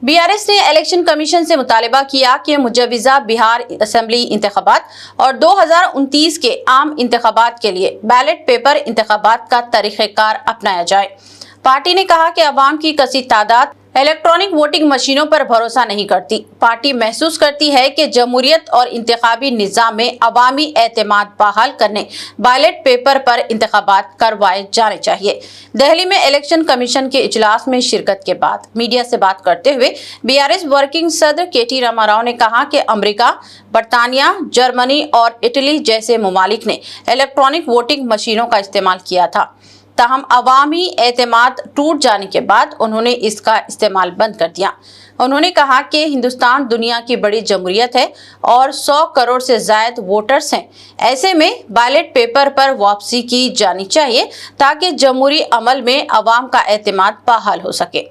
BRS ने election commission से मुतालिबा किया कि मुजव्विज़ा बिहार असेंबली इंतखाबात और 2029 के आम इंतखाबात के लिए बैलेट पेपर इंतखाबात का तरीक़ेकार अपनाया जाए। पार्टी ने कहा कि अवाम की कसी तादाद इलेक्ट्रॉनिक वोटिंग मशीनों पर भरोसा नहीं करती। पार्टी महसूस करती है कि जमहूरियत और इंतखाबी निज़ाम में अवामी एतमाद बहाल करने बैलेट पेपर पर इंतखाबात करवाए जाने चाहिए। दिल्ली में इलेक्शन कमीशन के इजलास में शिरकत के बाद मीडिया से बात करते हुए बीआरएस वर्किंग सदर KT रामाराव ने कहा कि अमेरिका, बरतानिया, जर्मनी और इटली जैसे ममालिक ने इलेक्ट्रॉनिक वोटिंग मशीनों का इस्तेमाल किया था, ताहम अवामी एतमाद टूट जाने के बाद उन्होंने इसका इस्तेमाल बंद कर दिया। उन्होंने कहा कि हिंदुस्तान दुनिया की बड़ी जमहूरियत है और 100 करोड़ से ज़ायद वोटर्स हैं। ऐसे में बैलेट पेपर पर वापसी की जानी चाहिए ताकि जमहूरी अमल में अवाम का एतमाद बहाल हो सके।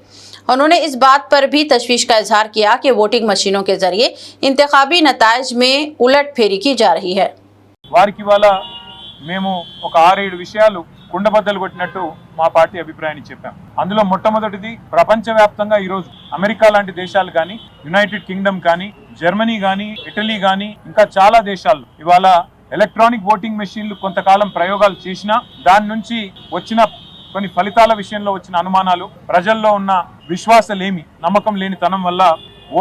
उन्होंने इस बात पर भी तशवीश का इजहार किया कि वोटिंग मशीनों के जरिए इंतखाबी नताइज में उलट फेरी की जा रही है। వారికి వాళ్ళ మేము ఒక 6-7 విషయాలు కుండబద్దలు కొట్టినట్టు మా పార్టీ అభిప్రాయాన్ని చెప్పాం. అందులో మొట్టమొదటిది ప్రపంచవ్యాప్తంగా ఈరోజు అమెరికా లాంటి దేశాలు కానీ, యునైటెడ్ కింగ్డమ్ కానీ, జర్మనీ కానీ, ఇటలీ కానీ ఇంకా చాలా దేశాల్లో ఇవాళ ఎలక్ట్రానిక్ ఓటింగ్ మెషిన్లు కొంతకాలం ప్రయోగాలు చేసినా దాని నుంచి వచ్చిన కొన్ని ఫలితాల విషయంలో వచ్చిన అనుమానాలు, ప్రజల్లో ఉన్న విశ్వాసలేమి, నమ్మకం లేనితనం వల్ల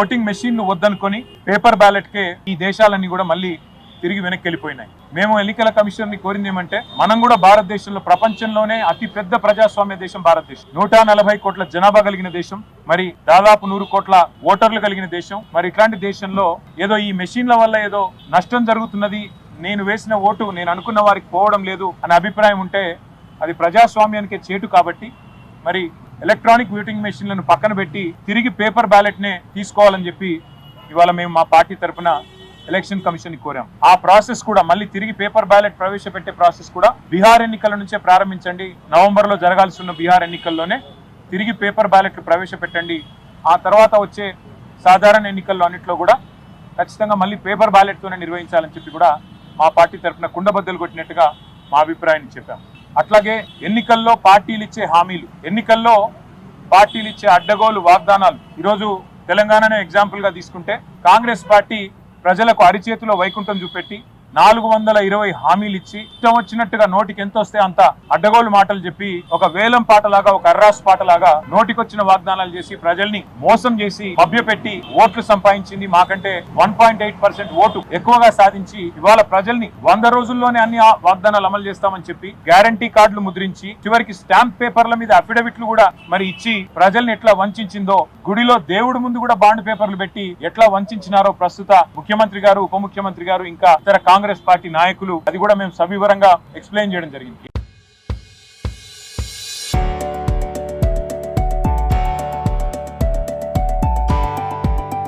ఓటింగ్ మెషిన్లు వద్దనుకొని పేపర్ బ్యాలెట్కే ఈ దేశాలన్నీ కూడా మళ్ళీ తిరిగి వెనక్కి వెళ్ళిపోయినాయి. మేము ఎన్నికల కమిషన్ ని కోరింది ఏమంటే మనం కూడా భారతదేశంలో ప్రపంచంలోనే అతి పెద్ద ప్రజాస్వామ్య దేశం భారతదేశం. 140 కోట్ల జనాభా కలిగిన దేశం, మరి దాదాపు 100 కోట్ల ఓటర్లు కలిగిన దేశం. మరి ఇట్లాంటి దేశంలో ఏదో ఈ మెషిన్ల వల్ల ఏదో నష్టం జరుగుతున్నది, నేను వేసిన ఓటు నేను అనుకున్న వారికి పోవడం లేదు అనే అభిప్రాయం ఉంటే అది ప్రజాస్వామ్యానికి చేటు. కాబట్టి మరి ఎలక్ట్రానిక్ ఓటింగ్ మెషిన్లను పక్కన పెట్టి తిరిగి పేపర్ బ్యాలెట్ నే తీసుకోవాలని చెప్పి ఇవాళ మేము మా పార్టీ తరఫున ఎలక్షన్ కమిషన్ ని కోరాం. ఆ ప్రాసెస్ కూడా మళ్ళీ తిరిగి పేపర్ బ్యాలెట్ ప్రవేశపెట్టే ప్రాసెస్ కూడా బీహార్ ఎన్నికల నుంచే ప్రారంభించండి. నవంబర్ లో జరగాల్సి ఉన్న బీహార్ ఎన్నికల్లోనే తిరిగి పేపర్ బ్యాలెట్ ప్రవేశపెట్టండి. ఆ తర్వాత వచ్చే సాధారణ ఎన్నికల్లో అన్నింటిలో కూడా ఖచ్చితంగా మళ్ళీ పేపర్ బ్యాలెట్ తోనే నిర్వహించాలని చెప్పి కూడా మా పార్టీ తరఫున కుండబద్దలు కొట్టినట్టుగా మా అభిప్రాయాన్ని చెప్పాం. అట్లాగే ఎన్నికల్లో పార్టీలు ఇచ్చే హామీలు, ఎన్నికల్లో పార్టీలు ఇచ్చే అడ్డగోలు వాగ్దానాలు, ఈరోజు తెలంగాణనే ఎగ్జాంపుల్ గా తీసుకుంటే కాంగ్రెస్ పార్టీ ప్రజలకు అరిచేతిలో వైకుంఠం చూపెట్టి 420 హామీలు ఇచ్చి ఇష్టం వచ్చినట్టుగా నోటికి ఎంత వస్తే అంత అడ్డగోలు మాటలు చెప్పి ఒక వేలం పాటలాగా, ఒక అర్రాస్ పాటలాగా నోటికొచ్చిన వాగ్దానాలు చేసి ప్రజల్ని మోసం చేసి మభ్యపెట్టి ఓట్లు సంపాదించింది. మాకంటే 1.8% ఓటు ఎక్కువగా సాధించి ఇవాళ ప్రజల్ని 100 రోజుల్లోనే అన్ని వాగ్దానాలు అమలు చేస్తామని చెప్పి గ్యారంటీ కార్డులు ముద్రించి చివరికి స్టాంప్ పేపర్ల మీద అఫిడవిట్లు కూడా మరి ఇచ్చి ప్రజల్ని ఎట్లా వంచిందో, గుడిలో దేవుడి ముందు కూడా బాండ్ పేపర్లు పెట్టి ఎట్లా వంచినారో ప్రస్తుత ముఖ్యమంత్రి గారు, ఉప ముఖ్యమంత్రి గారు ఇంకా ఇతర కాంగ్రెస్ పార్టీ నాయకులు, అది కూడా మేము సవివరంగా ఎక్స్ప్లెయిన్ చేయడం జరిగింది.